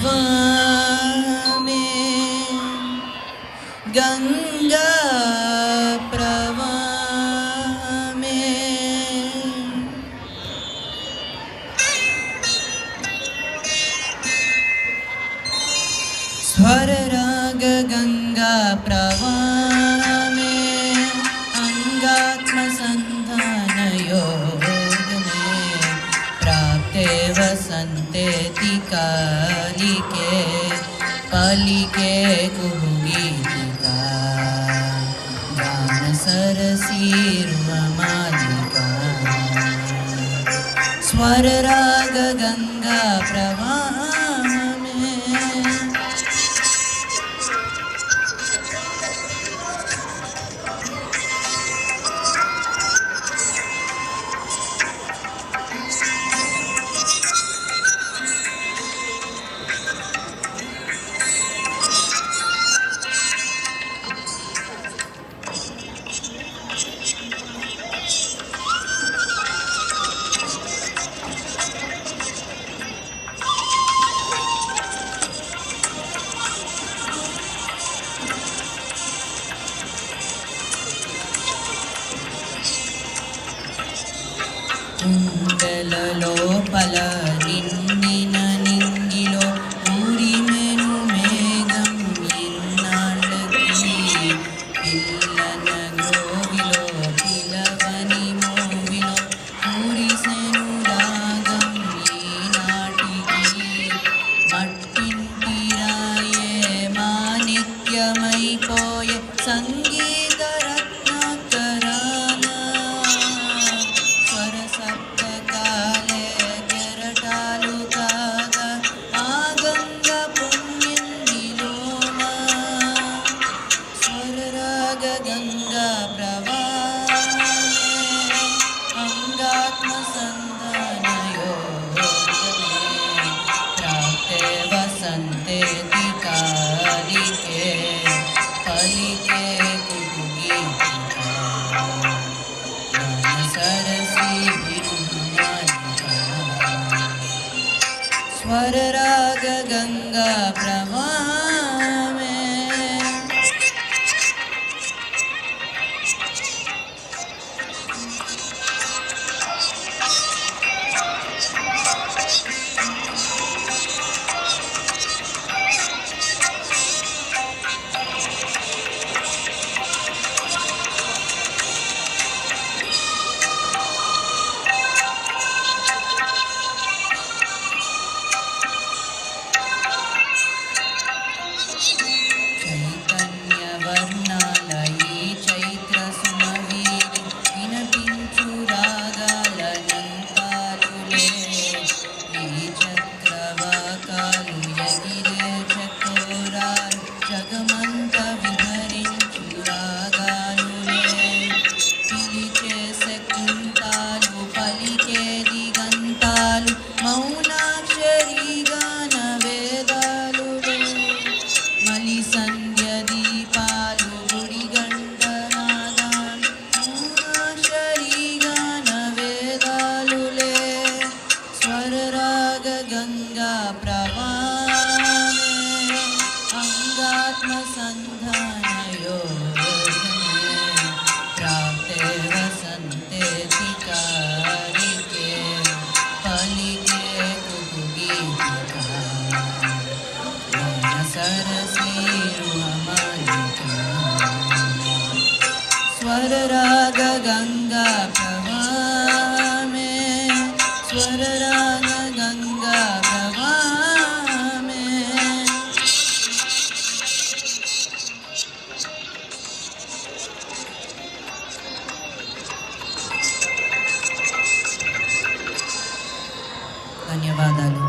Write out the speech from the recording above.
प्रवाह में गंगा प्रवाह में स्वर राग गंगा प्रवाह में अंगात्म संधान योग में प्राप्ते वसंते कालिके पलिके कुहूगीतिका गान सरसीरुमालिका स्वर राग गंगा प्रवाह में కుండలలోపల నిండిన నింగిలో ఊరిమెను మేఘం ఇన్నాళ్ళకి పిల్లన గ్రోవిలో పిలవని మోవిలో ఊరిసెను రాగం ఈనాటికి మట్టింటి రాయే మాణిక్యమైపోయే సంగీత రత్నాకరాన స్వర సప్తకాలే కెరటాలు కాగా ఆ గంగ పుణ్యందిలోన స్వర రాగ గంగా ప్రవాహమే అంగాత్మ సంధాన యోగమే ప్రాప్తే వసంతే కాలికే పలికే కుహూగీతికా गान सरसीरुमालिका स्वर राग गंगा प्रवाह में జగమంత విహరించు రాగాలులే పిలిచే శకుంతాలు పలికే దిగంతాలు మౌనాక్షరీ గాన వేదాలులే మలి సంధ్య దీపాలు గుడి గంటనాదాలు మౌనాక్షరీ గాన వేదాలులే స్వర రాగ గంగా ప్రవాహమే अंगात्म संधान योगमे प्राप्ते वसंते कालिके पलिके कुहूगीतिका गान सरसीरुमालिका स्वर राग गंगा प्रवाह में स्वर राग गंगा प्रवाह ధన్యవాదాలు.